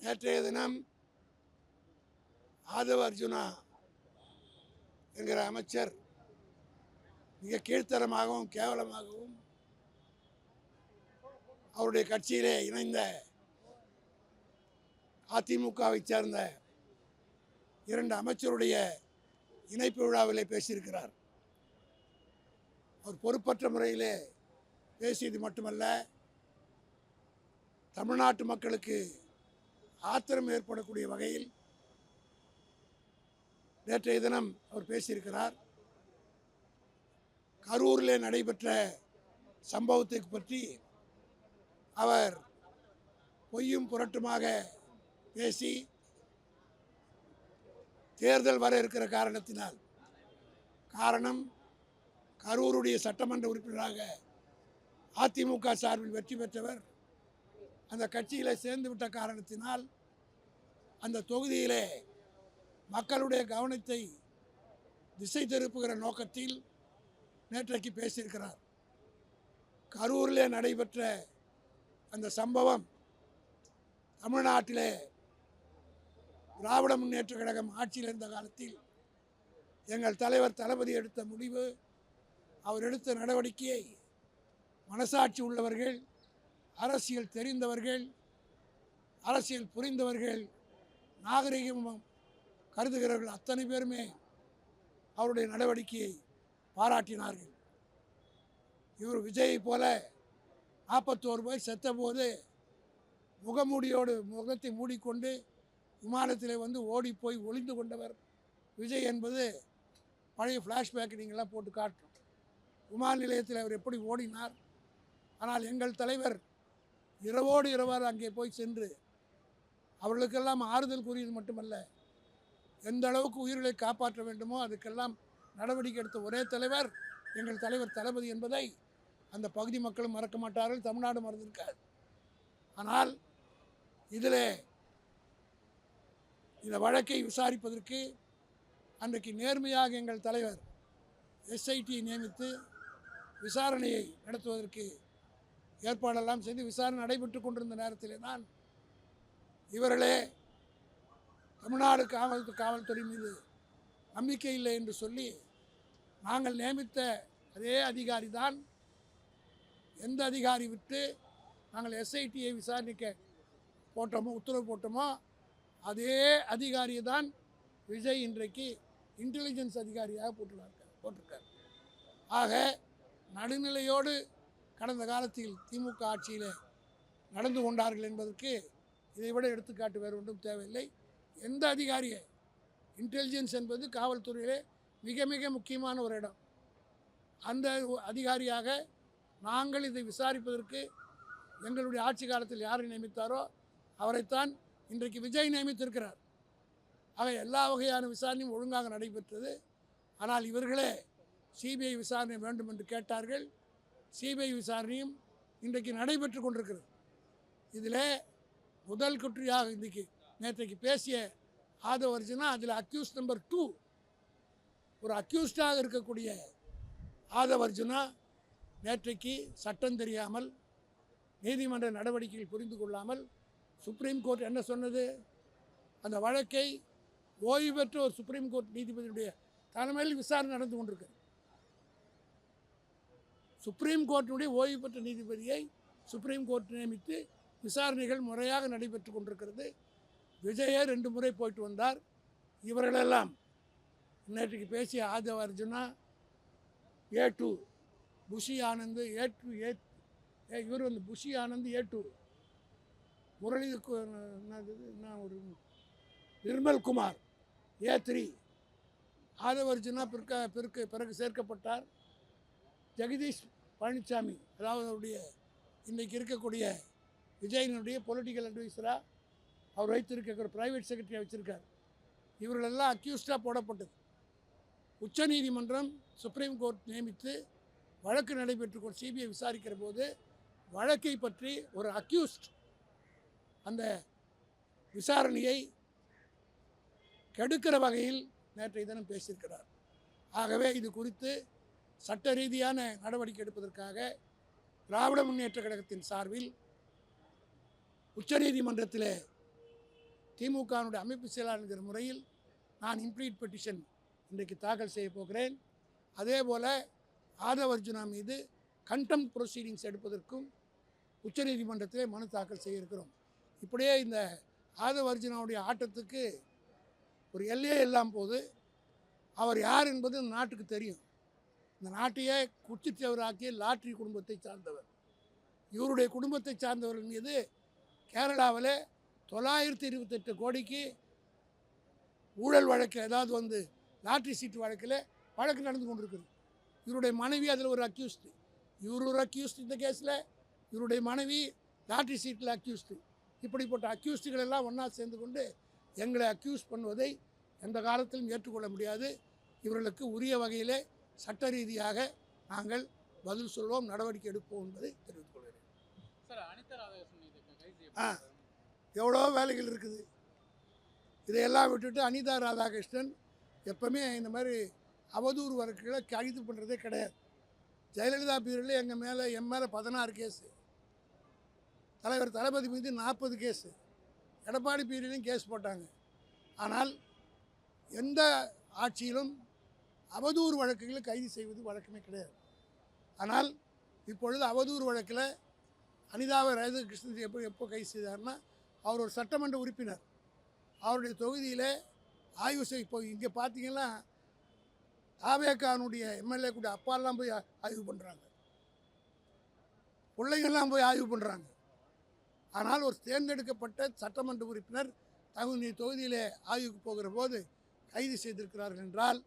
நேற்றைய தினம் ஆதவ அர்ஜுனா என்கிற அமைச்சர் மிக கீழ்த்தரமாகவும் கேவலமாகவும் அவருடைய கட்சியிலே இணைந்த அதிமுகவை சேர்ந்த 2 அமைச்சருடைய இணைப்பு விழாவிலே பேசியிருக்கிறார். அவர் பொறுப்பற்ற முறையிலே பேசியது மட்டுமல்ல, தமிழ்நாட்டு மக்களுக்கு ஆத்திரம் ஏற்படக்கூடிய வகையில் நேற்றைய தினம் அவர் பேசியிருக்கிறார். கரூரிலே நடைபெற்ற சம்பவத்தை பற்றி அவர் பொய்யும் புரட்டுமாக பேசி, தேர்தல் வர இருக்கிற காரணத்தினால், காரணம் கரூருடைய சட்டமன்ற உறுப்பினராக அதிமுக சார்பில் வெற்றி பெற்றவர் அந்த கட்சியில் சேர்ந்து விட்ட காரணத்தினால் அந்த தொகுதியிலே மக்களுடைய கவனத்தை திசை திருப்புகிற நோக்கத்தில் நேற்றைக்கு பேசியிருக்கிறார். கரூரிலே நடைபெற்ற அந்த சம்பவம் தமிழ்நாட்டிலே திராவிட முன்னேற்ற கழகம் ஆட்சியில் இருந்த காலத்தில் எங்கள் தலைவர் தளபதி எடுத்த முடிவு, அவர் எடுத்த நடவடிக்கையை மனசாட்சி உள்ளவர்கள், அரசியல் தெரிந்தவர்கள், அரசியல் புரிந்தவர்கள், நாகரிகம் கருதுகிறவர்கள் அத்தனை பேருமே அவருடைய நடவடிக்கையை பாராட்டினார்கள். இவர் விஜயை போல 41 பேர் செத்தபோது முகமூடியோடு முகத்தை மூடிக்கொண்டு விமானத்தில் வந்து ஓடி போய் ஒளிந்து கொண்டவர் விஜய் என்பது பழைய ஃப்ளாஷ்பேக் நீங்களாம் போட்டு காட்டும். விமான நிலையத்தில் அவர் எப்படி ஓடினார். ஆனால் எங்கள் தலைவர் இரவோடு இரவாறு அங்கே போய் சென்று அவர்களுக்கெல்லாம் ஆறுதல் கூறியது மட்டுமல்ல, எந்த அளவுக்கு உயிர்களை காப்பாற்ற வேண்டுமோ அதுக்கெல்லாம் நடவடிக்கை எடுத்த ஒரே தலைவர் எங்கள் தலைவர் தளபதி என்பதை அந்த பகுதி மக்களும் மறக்க மாட்டார்கள், தமிழ்நாடு மறந்திருக்காது. ஆனால் இதில் இந்த வழக்கை விசாரிப்பதற்கு அன்றைக்கு நேர்மையாக எங்கள் தலைவர் எஸ்ஐடியை நியமித்து விசாரணையை நடத்துவதற்கு ஏற்பாடெல்லாம் செய்து விசாரணை நடைபெற்று கொண்டிருந்த நேரத்திலே தான் இவர்களே தமிழ்நாடு காவல்துறை மீது நம்பிக்கை இல்லை என்று சொல்லி, நாங்கள் நியமித்த அதே அதிகாரி தான், எந்த அதிகாரி விட்டு நாங்கள் எஸ்ஐடியை விசாரணைக்க போட்டோமோ உத்தரவு போட்டோமோ அதே அதிகாரியை தான் விஜய் இன்றைக்கு இன்டெலிஜென்ஸ் அதிகாரியாக போட்டிருக்கார். ஆக நடுநிலையோடு கடந்த காலத்தில் திமுக ஆட்சியில் நடந்து கொண்டார்கள் என்பதற்கு இதைவிட எடுத்துக்காட்டு வேறு ஒன்றும் தேவையில்லை. எந்த அதிகாரியை, இன்டெலிஜென்ஸ் என்பது காவல்துறையிலே மிக மிக முக்கியமான ஒரு இடம். அந்த அதிகாரியாக நாங்கள் இதை விசாரிப்பதற்கு எங்களுடைய ஆட்சி காலத்தில் யாரை நியமித்தாரோ அவரைத்தான் இன்றைக்கு விஜய் நியமித்திருக்கிறார். ஆக எல்லா வகையான விசாரணையும் ஒழுங்காக நடைபெற்றது. ஆனால் இவர்களே சிபிஐ விசாரணை வேண்டும் என்று கேட்டார்கள். சிபிஐ விசாரணையும் இன்றைக்கு நடைபெற்று கொண்டிருக்கிறது. இதில் முதல் குற்றியாக இன்றைக்கு நேற்றைக்கு பேசிய ஆதவ அர்ஜுனா, அதில் அக்யூஸ்ட் நம்பர் 2, ஒரு அக்யூஸ்டாக இருக்கக்கூடிய ஆதவ அர்ஜுனா நேற்றைக்கு சட்டம் தெரியாமல், நீதிமன்ற நடவடிக்கைகள் புரிந்து கொள்ளாமல், சுப்ரீம் கோர்ட் என்ன சொன்னது, அந்த வழக்கை ஓய்வு பெற்ற ஒரு சுப்ரீம் கோர்ட் நீதிபதியுடைய தலைமையில் விசாரணை நடந்து கொண்டிருக்கிறது. சுப்ரீம் கோர்ட்டினுடைய ஓய்வு பெற்ற நீதிபதியை சுப்ரீம் கோர்ட் நியமித்து விசாரணைகள் முறையாக நடைபெற்று கொண்டிருக்கிறது. விஜயே 2 முறை போயிட்டு வந்தார். இவர்களெல்லாம் நேற்றுக்கு பேசிய ஆதவ அர்ஜுனா, A2 புஷி ஆனந்த், இவர் வந்து புஷி ஆனந்த் A2, முரளி ஒரு நிர்மல் குமார் A3, ஆதவ அர்ஜுனா பிறகு சேர்க்கப்பட்டார். ஜெகதீஷ் பழனிசாமி, அதாவது அவருடைய இன்றைக்கு இருக்கக்கூடிய விஜயனுடைய பொலிட்டிக்கல் அட்வைசராக அவர் வைத்திருக்கிற ப்ரைவேட் செக்ரட்டரியாக வச்சுருக்கார். இவர்களெல்லாம் அக்யூஸ்டாக போடப்பட்டது. உச்சநீதிமன்றம் சுப்ரீம் கோர்ட் நியமித்து வழக்கு நடைபெற்று சிபிஐ விசாரிக்கிற போது வழக்கை பற்றி ஒரு அக்யூஸ்ட் அந்த விசாரணையை கெடுக்கிற வகையில் நேற்றைய தினம் பேசியிருக்கிறார். ஆகவே இது குறித்து சட்ட ரீதியான நடவடிக்கை எடுப்பதற்காக திராவிட முன்னேற்ற கழகத்தின் சார்பில் உச்சநீதிமன்றத்தில் திமுகவினுடைய அமைப்பு செயலாளர் என்கிற முறையில் நான் இம்ப்ளீட் பெட்டிஷன் இன்றைக்கு தாக்கல் செய்ய போகிறேன். அதே போல் ஆதவ் அர்ஜுனா மீது கண்டெம்ட் ப்ரொசீடிங்ஸ் எடுப்பதற்கும் உச்சநீதிமன்றத்திலே மனு தாக்கல் செய்ய இருக்கிறோம். இப்படியே இந்த ஆதவ் அர்ஜுனாவுடைய ஆட்டத்துக்கு ஒரு எல்லையே இல்லாமல் போது அவர் யார் என்பது இந்த நாட்டுக்கு தெரியும். இந்த நாட்டையே குட்டிச்சவராக்கிய லாட்ரி குடும்பத்தை சார்ந்தவர். இவருடைய குடும்பத்தை சார்ந்தவர்கள் மீது கேரளாவில் 928 கோடிக்கு ஊழல் வழக்கு ஏதாவது வந்து லாட்ரி சீட்டு வழக்கில் வழக்கு நடந்து கொண்டிருக்குது. இவருடைய மனைவி அதில் ஒரு அக்யூஸ்டு, இவர் ஒரு அக்யூஸ்டு இந்த கேஸில், இவருடைய மனைவி லாட்ரி சீட்டில் அக்யூஸ்டு. இப்படிப்பட்ட அக்யூஸ்டுகள் எல்லாம் ஒன்றா சேர்ந்து கொண்டு எங்களை அக்யூஸ் பண்ணுவதை எந்த காலத்திலும் ஏற்றுக்கொள்ள முடியாது. இவர்களுக்கு உரிய வகையிலே சட்ட ரீதியாக நாங்கள் பதில் சொல்வோம், நடவடிக்கை எடுப்போம் என்பதை தெரிவித்துக் கொள்கிறேன். எவ்வளோ வேலைகள் இருக்குது. இதையெல்லாம் விட்டுட்டு அனிதா ராதாகிருஷ்ணன் எப்பவுமே இந்த மாதிரி அவதூறு வழக்குகளை கைது பண்ணுறதே கிடையாது. ஜெயலலிதா பீரியடில் என் மேலே 16 கேஸு, தலைவர் தளபதி மீது 40 கேஸு, எடப்பாடி பீரியட்லையும் கேஸ் போட்டாங்க. ஆனால் எந்த ஆட்சியிலும் அவதூறு வழக்குகளை கைது செய்வது வழக்கமே கிடையாது. ஆனால் இப்பொழுது அவதூறு வழக்கில் அனிதாவை ராதாகிருஷ்ணன் எப்போ கைது செய்தார்னா, அவர் ஒரு சட்டமன்ற உறுப்பினர். அவருடைய தொகுதியில் ஆய்வு செய்ய இப்போ இங்கே பார்த்தீங்கன்னா தாவேக்கானுடைய எம்எல்ஏ கூட அப்பாலாம் போய் ஆய்வு பண்ணுறாங்க, பிள்ளைங்கள்லாம் போய் ஆய்வு பண்ணுறாங்க. ஆனால் ஒரு தேர்ந்தெடுக்கப்பட்ட சட்டமன்ற உறுப்பினர் தொகுதியிலே ஆய்வுக்கு போகிற போது கைது செய்திருக்கிறார்கள் என்றால்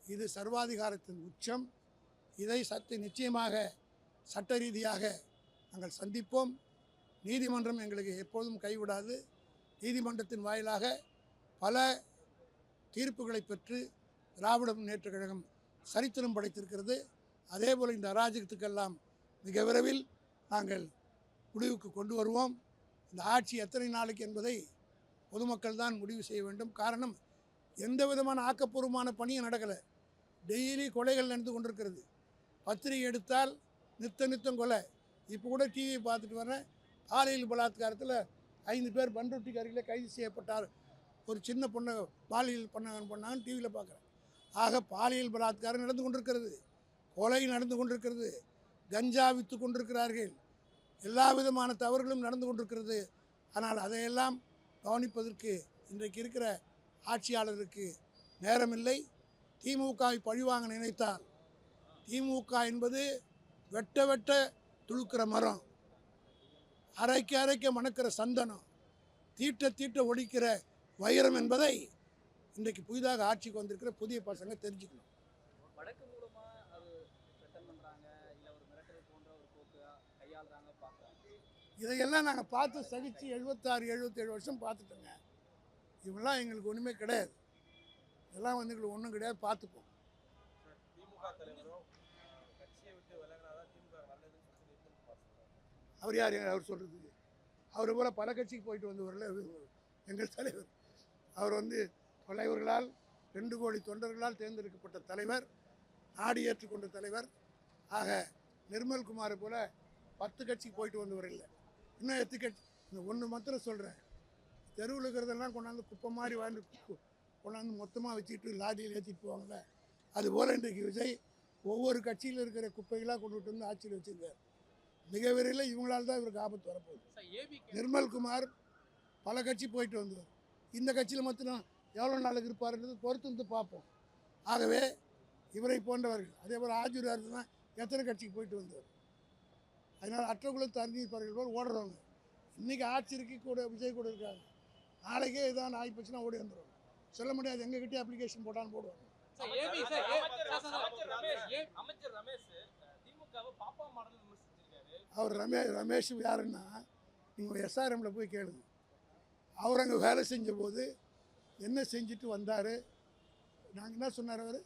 இது சர்வாதிகாரத்தின் உச்சம். இதை நிச்சயமாக சட்ட ரீதியாக நாங்கள் சந்திப்போம். நீதிமன்றம் எங்களுக்கு எப்போதும் கைவிடாது. நீதிமன்றத்தின் வாயிலாக பல தீர்ப்புகளை பெற்று திராவிட முன்னேற்ற கழகம் சரித்திரம் படைத்திருக்கிறது. அதே போல் இந்த அராஜகத்துக்கெல்லாம் மிக விரைவில் நாங்கள் முடிவுக்கு கொண்டு வருவோம். இந்த ஆட்சி எத்தனை நாளைக்கு என்பதை பொதுமக்கள் தான் முடிவு செய்ய வேண்டும். காரணம், எந்த விதமான ஆக்கப்பூர்வமான பணியும் நடக்கலை. டெய்லி கொலைகள் நடந்து கொண்டிருக்கிறது. பத்திரிகை எடுத்தால் நித்தம் கொலை. இப்போ கூட டிவி பார்த்துட்டு வரேன், பாலியல் பலாத்காரத்தில் 5 பேர் பண்ருட்டிக்கு அருகில் கைது செய்யப்பட்டார். ஒரு சின்ன பொண்ணை பாலியல் பண்ணாங்கன்னு டிவியில் பார்க்குறேன். ஆக பாலியல் பலாத்காரம் நடந்து கொண்டிருக்கிறது, கொலை நடந்து கொண்டிருக்கிறது, கஞ்சா விற்று கொண்டிருக்கிறார்கள், எல்லா விதமான தவறுகளும் நடந்து கொண்டிருக்கிறது. ஆனால் அதையெல்லாம் கவனிப்பதற்கு இன்றைக்கு இருக்கிற ஆட்சியாளருக்கு நேரமில்லை. திமுகவை பழிவாங்க நினைத்தால், திமுக என்பது வெட்ட துளுக்கிற மரம், அரைக்க மணக்கிற சந்தனம், தீட்ட ஒழிக்கிற வைரம் என்பதை இன்றைக்கு புதிதாக ஆட்சிக்கு வந்திருக்கிற புதிய பசங்க தெரிஞ்சுக்கணும். வடக்கு மூலமா அது சட்டம் பண்றாங்க, இல்ல ஒரு மிரட்டல் போன்ற ஒரு போக்கு கையாளுறாங்க பார்க்குறாங்க. இதையெல்லாம் நாங்கள் பார்த்து சகிச்சு 76-77 வருஷம் பார்த்துட்டோங்க. இவெல்லாம் எங்களுக்கு ஒன்றுமே கிடையாது. இதெல்லாம் வந்து எங்களுக்கு ஒன்றும் கிடையாது, பார்த்துப்போம். திமுக தலைவரும் கட்சியை விட்டு விலகினாதான் திமுக நல்லதுன்னு அவர் யார் அவர் சொல்கிறது? அவர் போல் பல கட்சிக்கு போயிட்டு வந்தவரில் எங்கள் தலைவர். அவர் வந்து தலைவர்களால் 2 கோடி தொண்டர்களால் தேர்ந்தெடுக்கப்பட்ட தலைவர், நாடு ஏற்றுக்கொண்ட தலைவர். ஆக நிர்மல்குமாரை போல் 10 கட்சிக்கு போயிட்டு வந்தவர் இல்லை. இன்னும் 8 கட்சி. இந்த ஒன்று மாத்திரம் சொல்கிறேன், தெருவில் இருக்கிறதெல்லாம் கொண்டாந்து குப்பை மாதிரி கொண்டாந்து மொத்தமாக வச்சுக்கிட்டு லாரியில் ஏற்றிட்டு போவாங்கள்ல, அதுபோல் இன்றைக்கு விஜய் ஒவ்வொரு கட்சியில் இருக்கிற குப்பைகளாக கொண்டுட்டு வந்து ஆட்சியில் வச்சுருக்கார். மிக விரைவில் இவங்களால் தான் இவருக்கு ஆபத்து வரப்போகுது. நிர்மல்குமார் பல கட்சி போயிட்டு வந்தவர். இந்த கட்சியில் மட்டும் எவ்வளோ நாளுக்கு இருப்பார்ன்றது பொறுத்து வந்து பார்ப்போம். ஆகவே இவரை போன்றவர்கள், அதே போல் ஆஜூர் தான் எத்தனை கட்சிக்கு போயிட்டு வந்தவர். அதனால் அற்றகுலத்து அறிஞர்கள் போல் ஓடுறவங்க. இன்றைக்கி ஆட்சிக்கு கூட விஜய் கூட இருக்காங்க, நாளைக்கே இதான் ஆகிப்போச்சுன்னா ஓடி வந்துடுவாங்க. சொல்ல முடியாது, எங்ககிட்டே அப்ளிகேஷன் போட்டான்னு போடுவாங்க. அவர் ரமேஷ் யாருன்னா, நீங்கள் எஸ்ஆர்எம்மில் போய் கேளுங்க. அவர் அங்கே வேலை செஞ்ச போது என்ன செஞ்சுட்டு வந்தார், நாங்கள் என்ன சொன்னார் அவர்,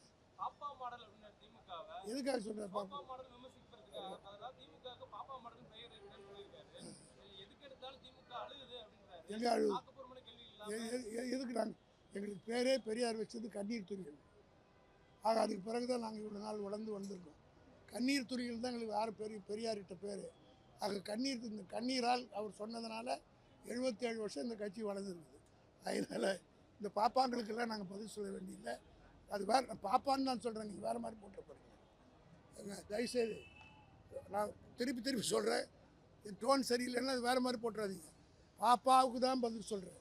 எதுக்காக சொன்னார் பாப்பா? எங்கே அழுது? எதுக்கு நாங்கள், எங்களுக்கு பேரே பெரியார் வச்சது கண்ணீர் துளிகள். ஆக அதுக்கு பிறகு தான் நாங்கள் இவ்வளோ நாள் வளர்ந்து வந்திருக்கோம். கண்ணீர் துளிகள் தான் எங்களுக்கு யார் பெரியார்கிட்ட பேர். ஆக இந்த கண்ணீரால் அவர் சொன்னதுனால 77 வருஷம் இந்த கட்சி வளர்ந்துருக்குது. அதனால் இந்த பாப்பாங்களுக்கெல்லாம் நாங்கள் பதில் சொல்ல வேண்டியதில்லை. அது வேறு பாப்பான்னு நான் சொல்கிறேன், நீங்கள் வேறு மாதிரி போட்டு போகிறீங்க. தயவுசெய்து நான் திருப்பி சொல்கிறேன், என் டோன் சரியில்லைன்னா அது வேறு மாதிரி போட்டுறாதீங்க. பாப்பாவுக்கு தான் பதில் சொல்கிறேன்.